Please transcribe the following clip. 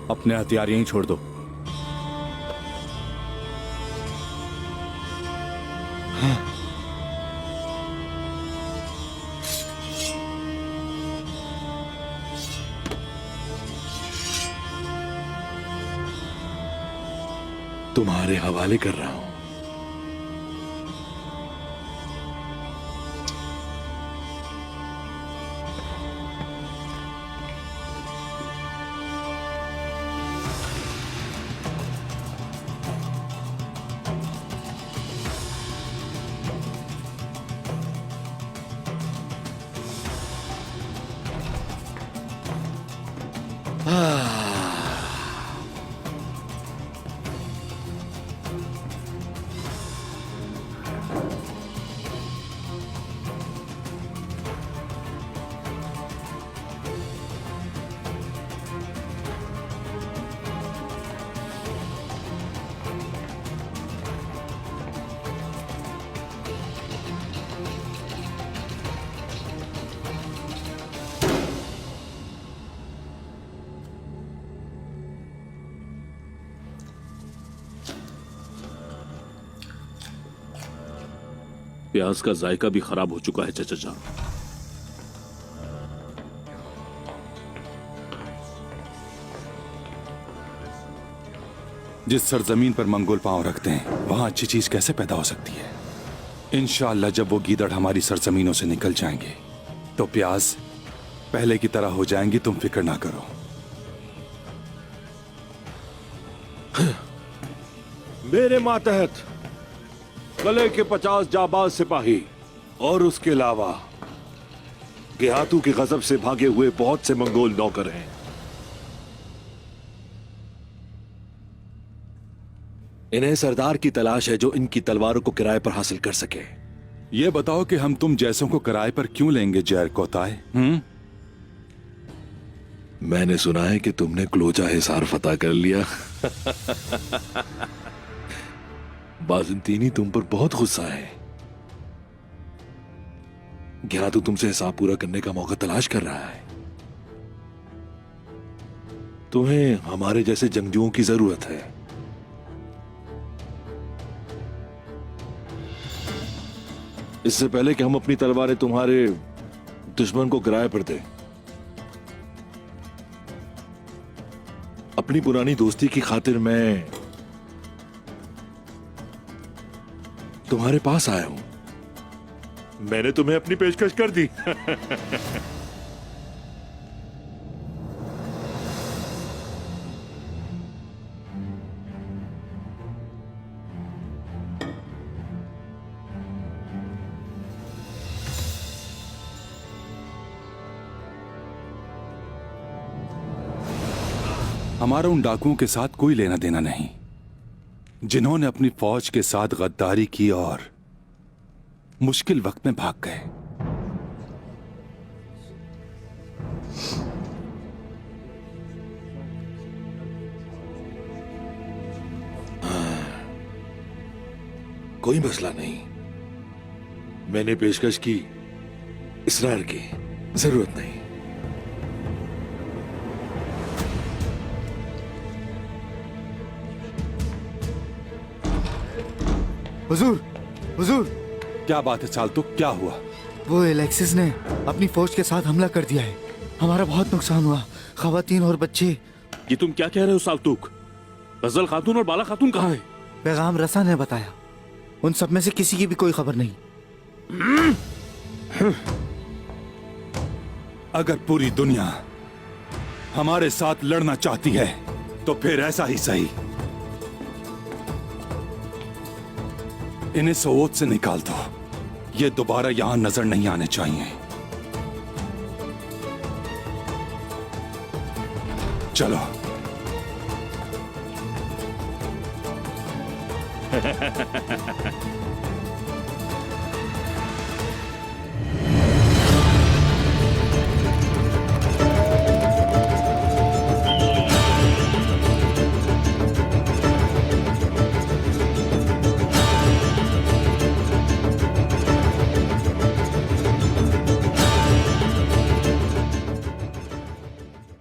अपने हथियार यहीं छोड़ दो। तुम्हारे हवाले कर रहा हूं। प्याज का जायका भी खराब हो चुका है चाचा जान। जिस सरजमीन पर मंगोल पांव रखते हैं वहां अच्छी चीज कैसे पैदा हो सकती है। इंशाअल्लाह जब वो गीदड़ हमारी सरजमीनों से निकल जाएंगे तो प्याज पहले की तरह हो जाएंगी, तुम फिक्र ना करो। मेरे मातहत कले के 50 जाबाज सिपाही और उसके अलावा गियातू के गजब से भागे हुए बहुत से मंगोल नौकर हैं। इन्हें सरदार की तलाश है जो इनकी तलवारों को किराए पर हासिल कर सके। ये बताओ कि हम तुम जैसों को किराए पर क्यों लेंगे जैर कोताय? मैंने सुना है कि तुमने क्लोजा हिसार फतह कर लिया। बाज़ंतीनी तुम पर बहुत गुस्सा है। गियातू तुमसे हिसाब पूरा करने का मौका तलाश कर रहा है। तुम्हें हमारे जैसे जंगजुओं की जरूरत है। इससे पहले कि हम अपनी तलवारें तुम्हारे दुश्मन को किराए पर दें, अपनी पुरानी दोस्ती की खातिर मैं तुम्हारे पास आया हूं। मैंने तुम्हें अपनी पेशकश कर दी। हमारा उन डाकुओं के साथ कोई लेना देना नहीं जिन्होंने अपनी फौज के साथ गद्दारी की और मुश्किल वक्त में भाग गए। कोई मसला नहीं, मैंने पेशकश की, इसरार की जरूरत नहीं। हुजूर, हुजूर। क्या बात है साल्तुक, क्या हुआ? वो एलेक्सिस ने अपनी फौज के साथ हमला कर दिया है। हमारा बहुत नुकसान हुआ, खवातीन और बच्चे। ये तुम क्या कह रहे हो साल्तुक? गजल खातून और बाला खातून कहाँ हैं? पैगाम रसा ने बताया, उन सब में से किसी की भी कोई खबर नहीं। अगर पूरी दुनिया हमारे साथ लड़ना चाहती है तो फिर ऐसा ही सही। इन्हें सोच से निकाल दो, ये दोबारा यहां नजर नहीं आने चाहिए। चलो।